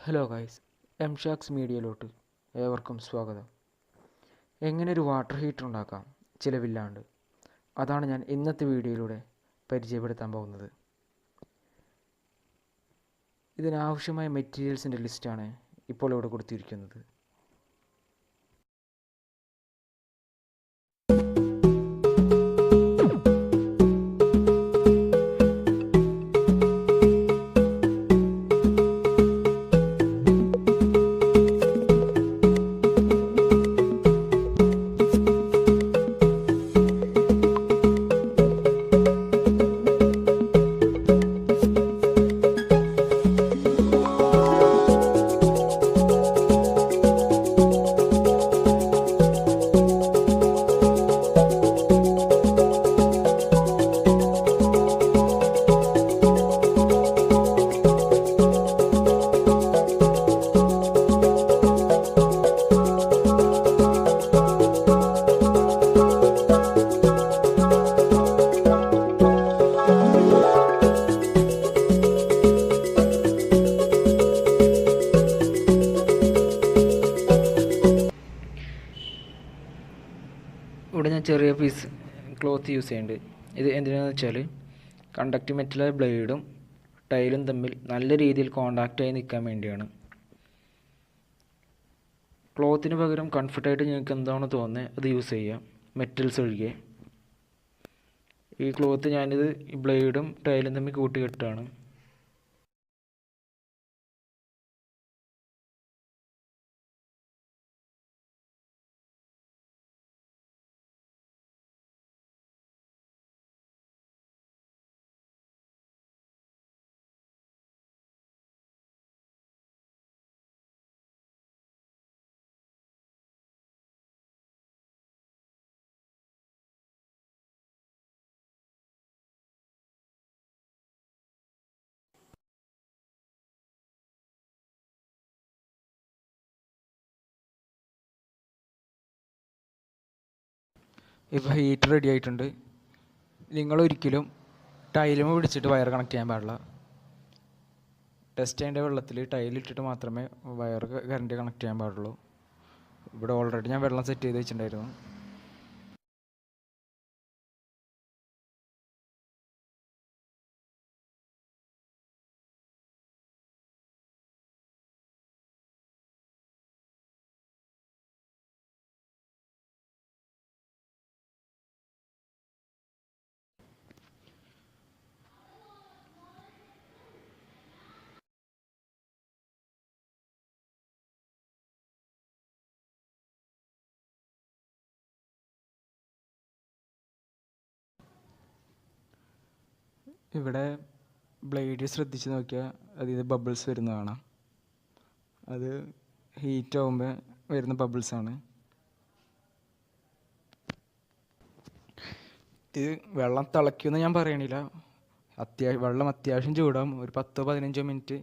Hello guys, shacks മീഡിയയിലോട്ട് ഏവർക്കും സ്വാഗതം. എങ്ങനെ ഒരു വാട്ടർ ഹീറ്റർ ഉണ്ടാക്കാം ചിലവില്ലാണ്ട്, അതാണ് ഞാൻ ഇന്നത്തെ വീഡിയോയിലൂടെ പരിചയപ്പെടുത്താൻ പോകുന്നത്. ഇതിനാവശ്യമായ മെറ്റീരിയൽസിൻ്റെ ലിസ്റ്റാണ് ഇപ്പോൾ ഇവിടെ കൊടുത്തിരിക്കുന്നത്. ഇവിടെ ഞാൻ ചെറിയ പീസ് ക്ലോത്ത് യൂസ് ചെയ്യുന്നുണ്ട്. ഇത് എന്തിനാണെന്ന് വെച്ചാൽ കണ്ടക്ട് മെറ്റലായ ബ്ലേഡും ടൈലും തമ്മിൽ നല്ല രീതിയിൽ കോണ്ടാക്റ്റായി നിൽക്കാൻ വേണ്ടിയാണ്. ക്ലോത്തിന് പകരം കംഫർട്ടായിട്ട് നിങ്ങൾക്ക് എന്താണോ തോന്നുന്നത് അത് യൂസ് ചെയ്യാം, മെറ്റൽസ് ഒഴികെ. ഈ ക്ലോത്ത് ഞാനിത് ഈ ബ്ലേഡും ടൈലും തമ്മിൽ കൂട്ടിക്കെട്ടാണ്. ഇപ്പോൾ ഹീറ്റർ റെഡി ആയിട്ടുണ്ട്. നിങ്ങളൊരിക്കലും ടൈലുമ പിടിച്ചിട്ട് വയർ കണക്ട് ചെയ്യാൻ പാടില്ല. ടെസ്റ്റ് ചെയ്യേണ്ട വെള്ളത്തിൽ ടൈലിട്ടിട്ട് മാത്രമേ വയർ കറണ്ട് കണക്ട് ചെയ്യാൻ പാടുള്ളൂ. ഇവിടെ ഓൾറെഡി ഞാൻ വെള്ളം സെറ്റ് ചെയ്ത് വെച്ചിട്ടുണ്ടായിരുന്നു. ഇവിടെ ബ്ലേഡ് ശ്രദ്ധിച്ച് നോക്കിയാൽ അതിൽ ബബിൾസ് വരുന്ന കാണാം. അത് ഹീറ്റ് ആകുമ്പോൾ വരുന്ന ബബിൾസാണ്. ഇത് വെള്ളം തിളയ്ക്കുമെന്ന് ഞാൻ പറയണില്ല. വെള്ളം അത്യാവശ്യം ചൂടാവും. ഒരു 10-15 മിനിറ്റ്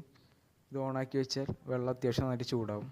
ഇത് ഓണാക്കി വെച്ചാൽ വെള്ളം അത്യാവശ്യം നന്നായിട്ട് ചൂടാവും.